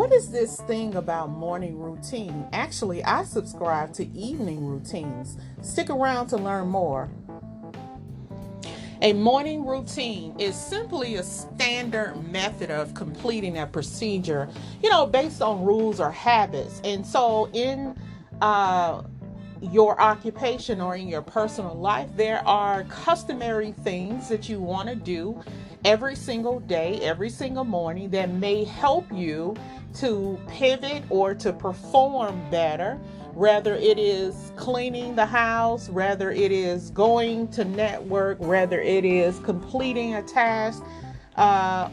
what is this thing about morning routine? Actually, I subscribe to evening routines. Stick around to learn more. A morning routine is simply a standard method of completing a procedure, based on rules or habits. And so in your occupation or in your personal life, there are customary things that you want to do every single day, every single morning that may help you to pivot or to perform better. Whether it is cleaning the house, whether it is going to network, whether it is completing a task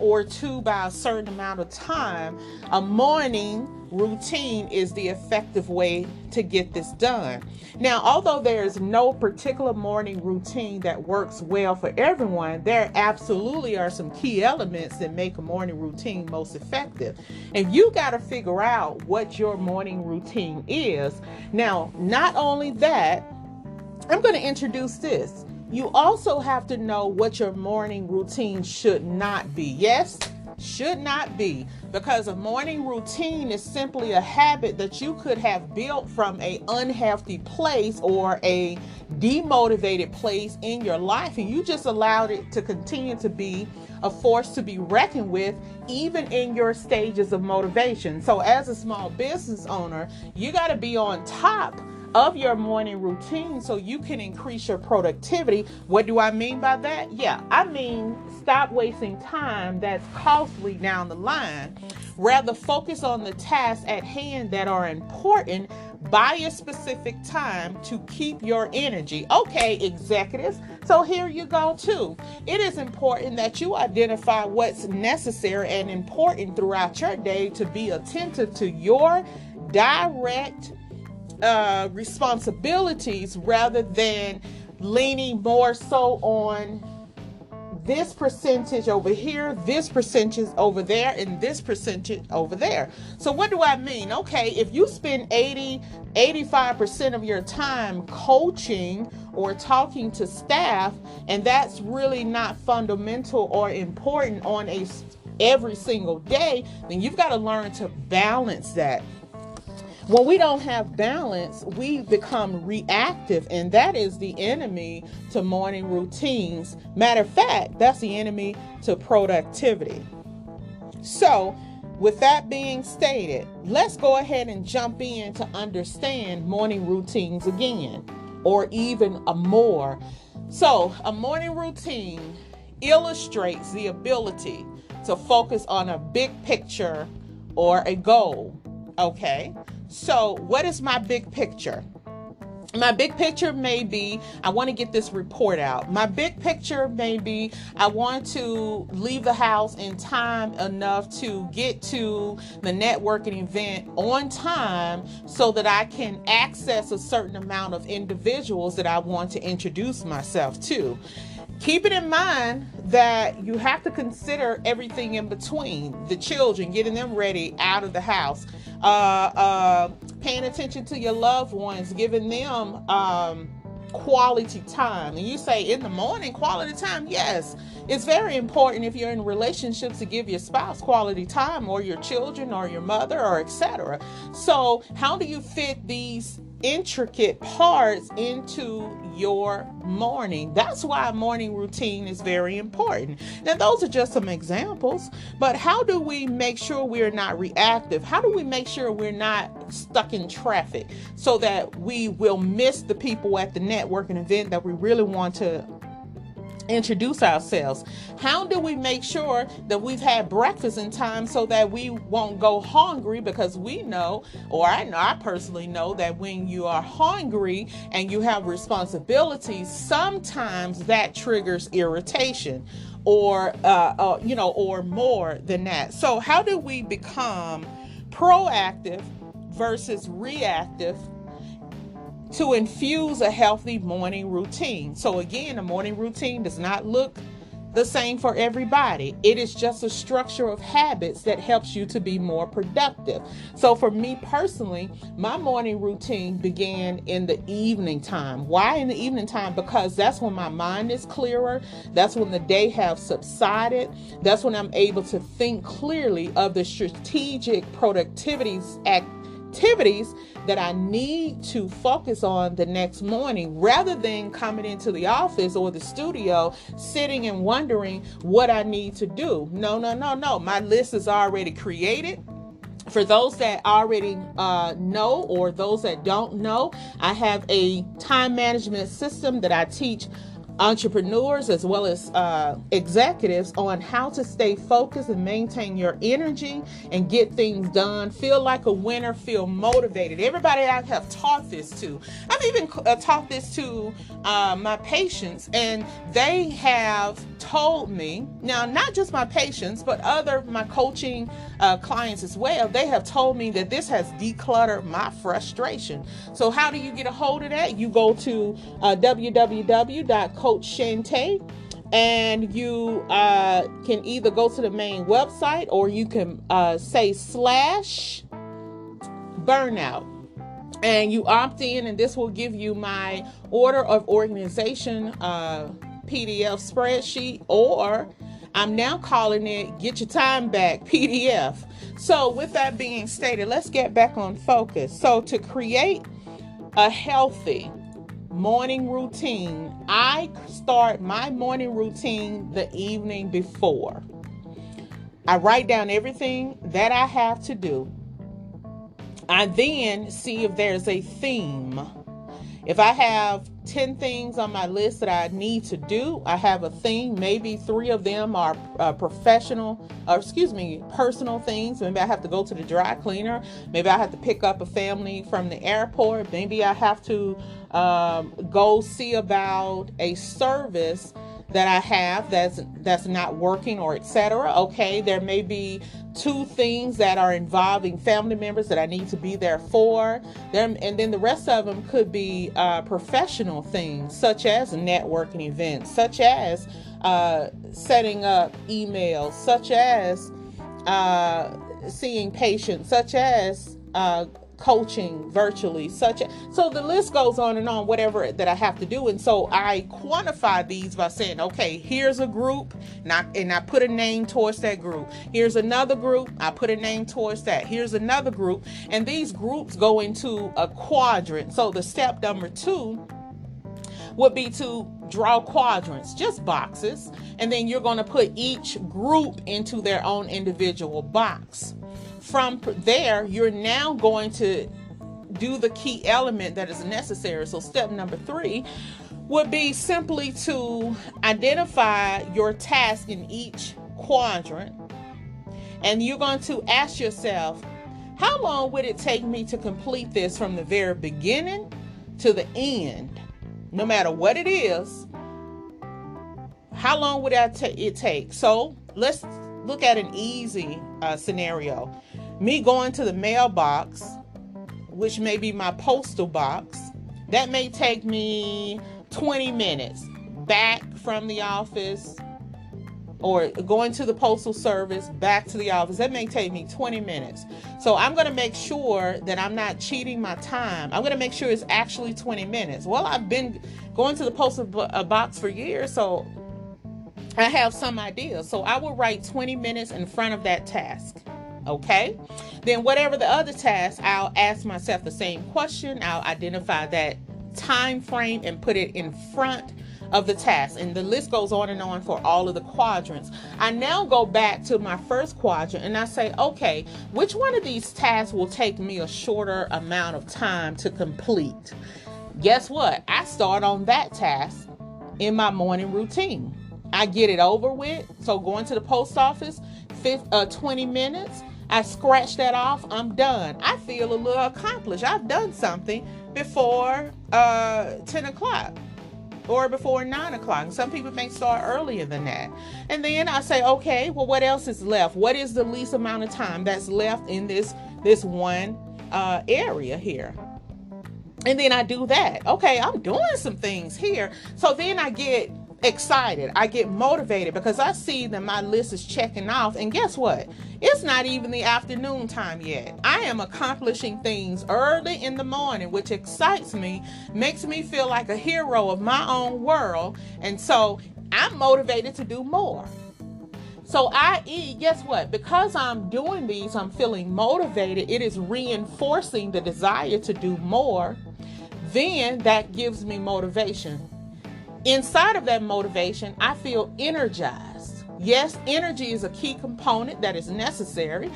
or two by a certain amount of time, a morning routine is the effective way to get this done. Now, although there's no particular morning routine that works well for everyone, there absolutely are some key elements that make a morning routine most effective. And you got to figure out what your morning routine is. Now, not only that, I'm going to introduce this. You also have to know what your morning routine should not be. Yes, should not be, because a morning routine is simply a habit that you could have built from an unhealthy place or a demotivated place in your life, and you just allowed it to continue to be a force to be reckoned with, even in your stages of motivation. So as a small business owner, you got to be on top of your morning routine so you can increase your productivity. What do I mean by that? Yeah, I mean stop wasting time that's costly down the line. Rather focus on the tasks at hand that are important by a specific time to keep your energy. Okay, executives, so here you go too. It is important that you identify what's necessary and important throughout your day to be attentive to your direct responsibilities, rather than leaning more so on this percentage over here, this percentage over there, and this percentage over there. So what do I mean? Okay, if you spend 85% of your time coaching or talking to staff, and that's really not fundamental or important on every single day, then you've got to learn to balance that. When we don't have balance, we become reactive, and that is the enemy to morning routines. Matter of fact, that's the enemy to productivity. So, with that being stated, let's go ahead and jump in to understand morning routines again, or even more. So, a morning routine illustrates the ability to focus on a big picture or a goal. Okay? So what is my big picture? My big picture may be, I want to get this report out. My big picture may be, I want to leave the house in time enough to get to the networking event on time so that I can access a certain amount of individuals that I want to introduce myself to. Keep it in mind that you have to consider everything in between. The children, getting them ready out of the house, paying attention to your loved ones, giving them quality time. And you say in the morning, quality time. Yes, it's very important if you're in relationships to give your spouse quality time, or your children, or your mother, or etc. So how do you fit these intricate parts into your morning? That's why a morning routine is very important. Now, those are just some examples, but how do we make sure we're not reactive? How do we make sure we're not stuck in traffic so that we will miss the people at the networking event that we really want to introduce ourselves? How do we make sure that we've had breakfast in time so that we won't go hungry? Because we know, or I personally know, that when you are hungry and you have responsibilities, sometimes that triggers irritation or more than that. So how do we become proactive versus reactive to infuse a healthy morning routine? So again, a morning routine does not look the same for everybody. It is just a structure of habits that helps you to be more productive. So for me personally, my morning routine began in the evening time. Why in the evening time? Because that's when my mind is clearer. That's when the day has subsided. That's when I'm able to think clearly of the strategic activities that I need to focus on the next morning, rather than coming into the office or the studio, sitting and wondering what I need to do. No. My list is already created. For those that already know, or those that don't know, I have a time management system that I teach entrepreneurs as well as executives on how to stay focused and maintain your energy and get things done. Feel like a winner, feel motivated. Everybody I have taught this to. I've even taught this to my patients, and they have told me, now not just my patients, but my coaching clients as well, they have told me that this has decluttered my frustration. So how do you get a hold of that? You go to www.coachchantay, and you can either go to the main website, or you can say /burnout, and you opt in, and this will give you my order of organization PDF spreadsheet, or I'm now calling it Get Your Time Back PDF. So with that being stated, let's get back on focus. So to create a healthy morning routine, I start my morning routine the evening before. I write down everything that I have to do. I then see if there's a theme. If I have 10 things on my list that I need to do, I have a theme. Maybe 3 of them are personal things. Maybe I have to go to the dry cleaner. Maybe I have to pick up a family from the airport. Maybe I have to go see about a service that I have that's not working, or etc. Okay, there may be 2 things that are involving family members that I need to be there for them, and then the rest of them could be professional things, such as networking events, such as setting up emails, such as seeing patients, such as coaching virtually, so the list goes on and on, whatever that I have to do. And so I quantify these by saying, okay, here's a group, and I put a name towards that group. Here's another group, I put a name towards that. Here's another group, and these groups go into a quadrant. So the step number 2 would be to draw quadrants, just boxes, and then you're going to put each group into their own individual box. From there, you're now going to do the key element that is necessary. So step number 3 would be simply to identify your task in each quadrant. And you're going to ask yourself, how long would it take me to complete this from the very beginning to the end? No matter what it is, how long would it take? So let's look at an easy scenario. Me going to the mailbox, which may be my postal box, that may take me 20 minutes. Back from the office, or going to the postal service, back to the office, that may take me 20 minutes. So I'm going to make sure that I'm not cheating my time. I'm going to make sure it's actually 20 minutes. Well, I've been going to the postal box for years, so I have some idea. So I will write 20 minutes in front of that task. Okay, then whatever the other task, I'll ask myself the same question. I'll identify that time frame and put it in front of the task, and the list goes on and on for all of the quadrants. I now go back to my first quadrant and I say, okay, which one of these tasks will take me a shorter amount of time to complete? Guess what? I start on that task in my morning routine. I get it over with. So going to the post office, 20 minutes. I scratch that off. I'm done. I feel a little accomplished. I've done something before 10 o'clock or before 9 o'clock. Some people may start earlier than that. And then I say, okay, well, what else is left? What is the least amount of time that's left in this one area here? And then I do that. Okay, I'm doing some things here. So then I get excited. I get motivated because I see that my list is checking off. And guess what? It's not even the afternoon time yet. I am accomplishing things early in the morning, which excites me, makes me feel like a hero of my own world. And so I'm motivated to do more. So i.e., guess what? Because I'm doing these, I'm feeling motivated. It is reinforcing the desire to do more. Then that gives me motivation. Inside of that motivation, I feel energized. Yes, energy is a key component that is necessary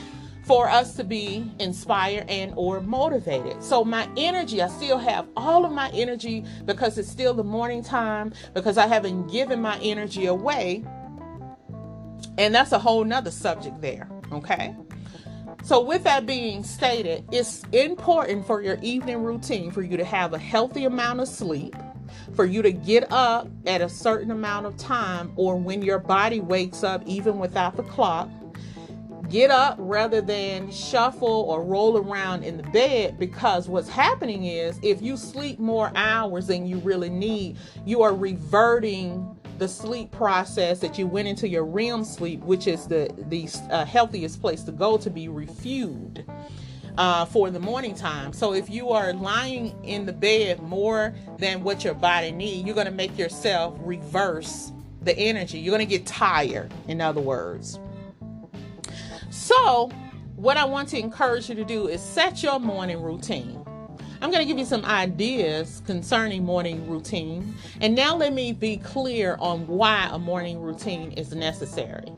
for us to be inspired and or motivated. So my energy, I still have all of my energy because it's still the morning time, because I haven't given my energy away. And that's a whole nother subject there, okay? So with that being stated, it's important for your evening routine for you to have a healthy amount of sleep, for you to get up at a certain amount of time, or when your body wakes up, even without the clock. Get up rather than shuffle or roll around in the bed, because what's happening is if you sleep more hours than you really need, you are reverting the sleep process that you went into your REM sleep, which is the healthiest place to go to be refueled for the morning time. So if you are lying in the bed more than what your body needs, you're going to make yourself reverse the energy. You're going to get tired, in other words. So what I want to encourage you to do is set your morning routine. I'm going to give you some ideas concerning morning routine. And now let me be clear on why a morning routine is necessary.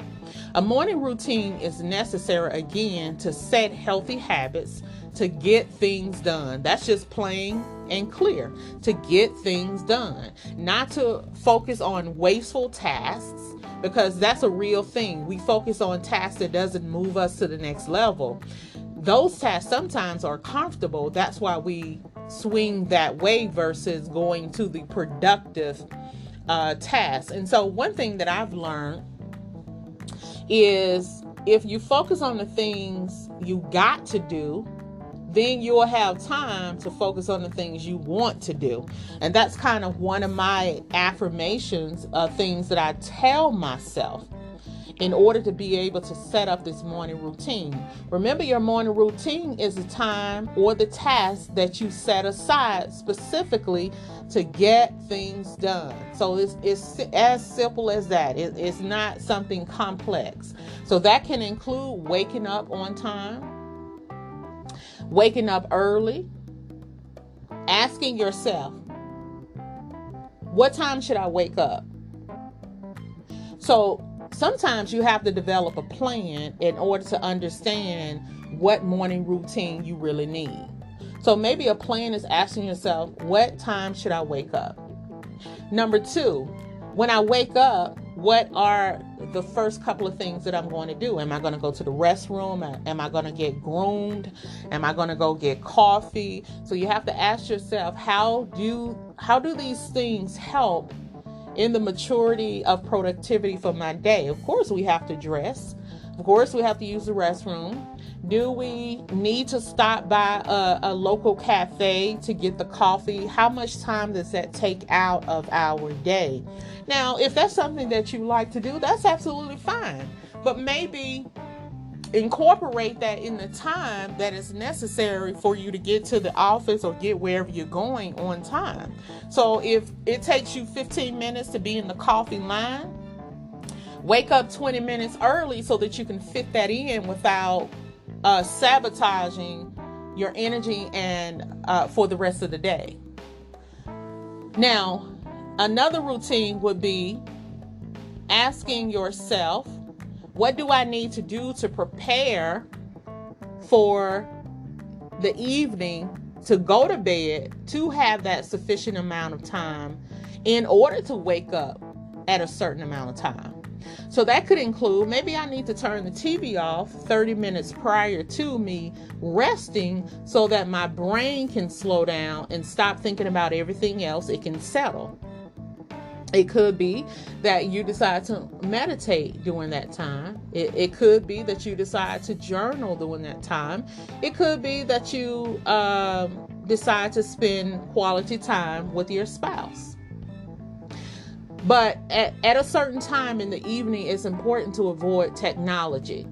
A morning routine is necessary, again, to set healthy habits, to get things done. That's just plain and clear. To get things done. Not to focus on wasteful tasks, because that's a real thing. We focus on tasks that doesn't move us to the next level. Those tasks sometimes are comfortable. That's why we swing that way versus going to the productive tasks. And so one thing that I've learned is if you focus on the things you got to do, then you'll have time to focus on the things you want to do. And that's kind of one of my affirmations of things that I tell myself in order to be able to set up this morning routine. Remember, your morning routine is the time or the task that you set aside specifically to get things done. So it's as simple as that. It's not something complex. So that can include waking up on time, waking up early, asking yourself, what time should I wake up? So sometimes you have to develop a plan in order to understand what morning routine you really need. So maybe a plan is asking yourself, what time should I wake up? Number 2, when I wake up, what are the first couple of things that I'm going to do? Am I going to go to the restroom? Am I going to get groomed? Am I going to go get coffee? So you have to ask yourself, how do these things help in the maturity of productivity for my day? Of course, we have to dress. Of course, we have to use the restroom. Do we need to stop by a local cafe to get the coffee? How much time does that take out of our day? Now, if that's something that you like to do, that's absolutely fine. But maybe incorporate that in the time that is necessary for you to get to the office or get wherever you're going on time. So if it takes you 15 minutes to be in the coffee line, wake up 20 minutes early so that you can fit that in without sabotaging your energy and for the rest of the day. Now, another routine would be asking yourself, what do I need to do to prepare for the evening to go to bed, to have that sufficient amount of time in order to wake up at a certain amount of time? So that could include, maybe I need to turn the TV off 30 minutes prior to me resting so that my brain can slow down and stop thinking about everything else. It can settle. It could be that you decide to meditate during that time. It could be that you decide to journal during that time. It could be that you decide to spend quality time with your spouse. But at a certain time in the evening, it's important to avoid technology.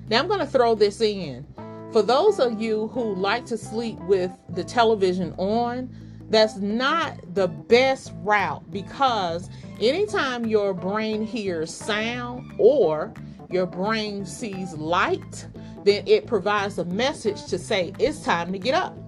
Now, I'm going to throw this in. For those of you who like to sleep with the television on, that's not the best route, because anytime your brain hears sound or your brain sees light, then it provides a message to say it's time to get up.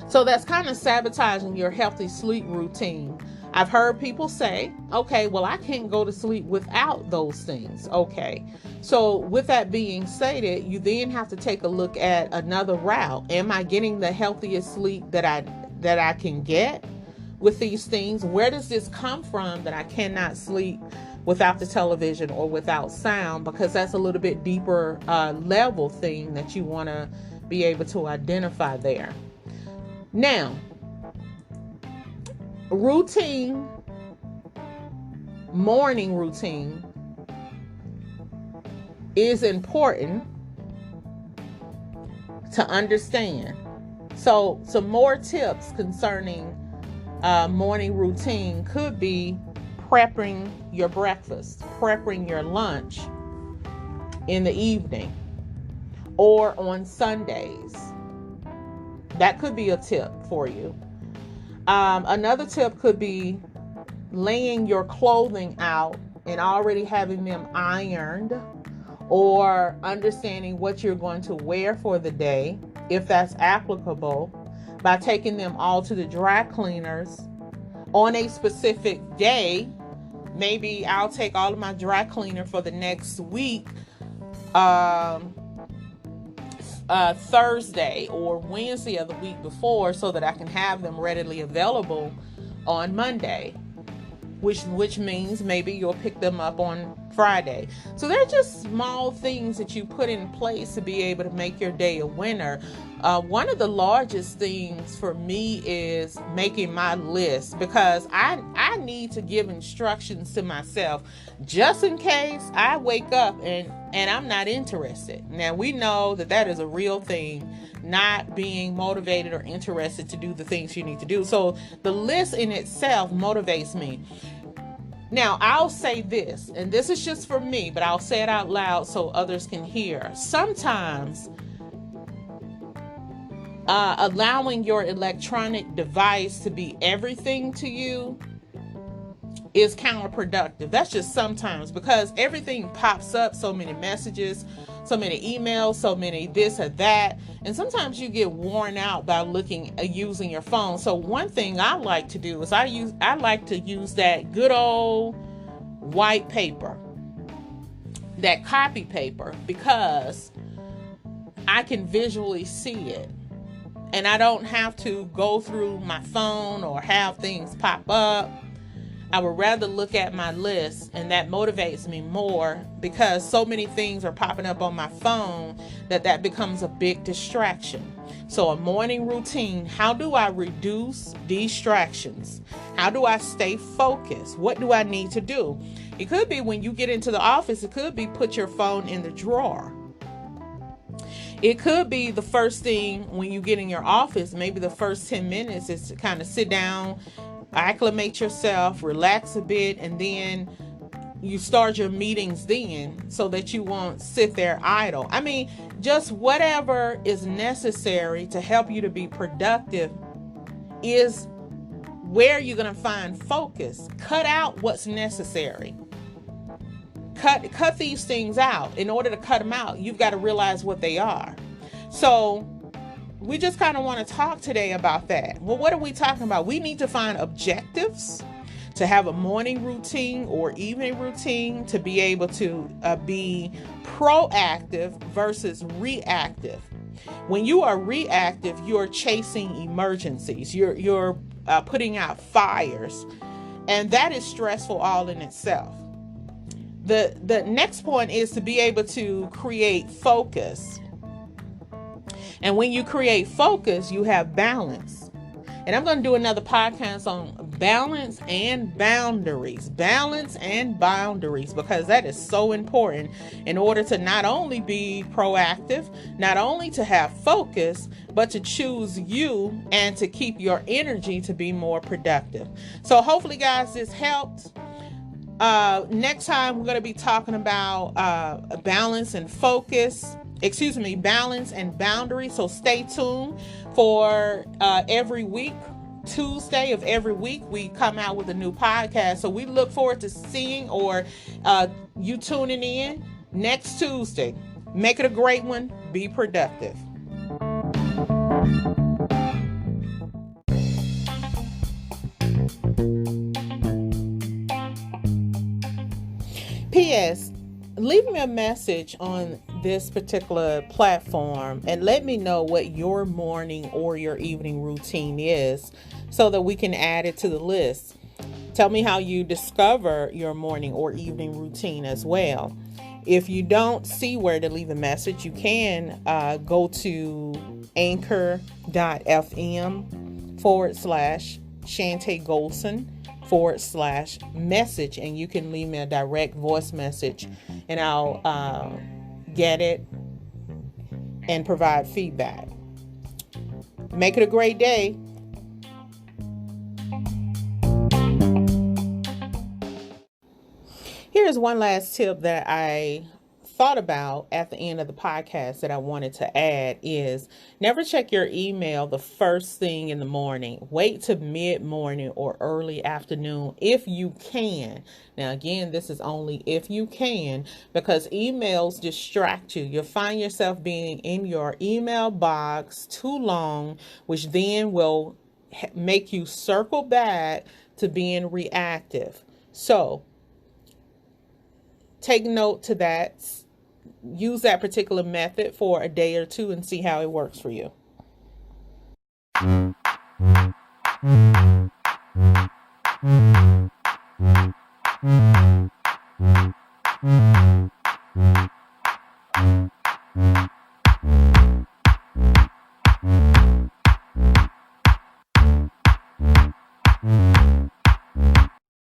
So that's kind of sabotaging your healthy sleep routine. I've heard people say, okay, well, I can't go to sleep without those things. Okay. So with that being stated, you then have to take a look at another route. Am I getting the healthiest sleep that I can get with these things? Where does this come from that I cannot sleep without the television or without sound? Because that's a little bit deeper level thing that you want to be able to identify there. Now, morning routine is important to understand. So some more tips concerning morning routine could be prepping your breakfast, prepping your lunch in the evening or on Sundays. That could be a tip for you. Another tip could be laying your clothing out and already having them ironed, or understanding what you're going to wear for the day, if that's applicable, by taking them all to the dry cleaners on a specific day. Maybe I'll take all of my dry cleaner for the next week, Thursday or Wednesday of the week before, so that I can have them readily available on Monday, which means maybe you'll pick them up on Friday. So they're just small things that you put in place to be able to make your day a winner. One of the largest things for me is making my list, because I need to give instructions to myself just in case I wake up and I'm not interested. Now, we know that is a real thing, not being motivated or interested to do the things you need to do. So the list in itself motivates me. Now, I'll say this, and this is just for me, but I'll say it out loud so others can hear. Sometimes allowing your electronic device to be everything to you is counterproductive. That's just sometimes, because everything pops up, so many messages, so many emails, so many this or that, and sometimes you get worn out by using your phone. So one thing I like to do is I like to use that good old white paper, that copy paper, because I can visually see it. And I don't have to go through my phone or have things pop up. I would rather look at my list, and that motivates me more, because so many things are popping up on my phone that becomes a big distraction. So a morning routine, how do I reduce distractions? How do I stay focused? What do I need to do? It could be when you get into the office, it could be put your phone in the drawer. It could be the first thing when you get in your office, maybe the first 10 minutes is to kind of sit down, acclimate yourself, relax a bit, and then you start your meetings then, so that you won't sit there idle. I mean, just whatever is necessary to help you to be productive is where you're going to find focus. Cut out what's necessary. Cut these things out. In order to cut them out, you've got to realize what they are. So we just kind of want to talk today about that. Well, what are we talking about? We need to find objectives to have a morning routine or evening routine to be able to be proactive versus reactive. When you are reactive, you're chasing emergencies. You're putting out fires, and that is stressful all in itself. The next point is to be able to create focus. And when you create focus, you have balance. And I'm going to do another podcast on balance and boundaries. Balance and boundaries, because that is so important in order to not only be proactive, not only to have focus, but to choose you and to keep your energy to be more productive. So hopefully, guys, this helped. Next time we're going to be talking about balance and focus. Balance and boundaries. So stay tuned for every week. Tuesday of every week we come out with a new podcast. So we look forward to seeing or you tuning in next Tuesday. Make it a great one. Be productive. P.S. Leave me a message on this particular platform and let me know what your morning or your evening routine is so that we can add it to the list. Tell me how you discover your morning or evening routine as well. If you don't see where to leave a message, you can go to anchor.fm/Chantay Golson/message, and you can leave me a direct voice message and I'll get it and provide feedback. Make it a great day. Here's one last tip that I thought about at the end of the podcast that I wanted to add is never check your email the first thing in the morning. Wait to mid-morning or early afternoon if you can. Now, again, this is only if you can, because emails distract you. You'll find yourself being in your email box too long, which then will make you circle back to being reactive. So take note to that. Use that particular method for a day or two and see how it works for you.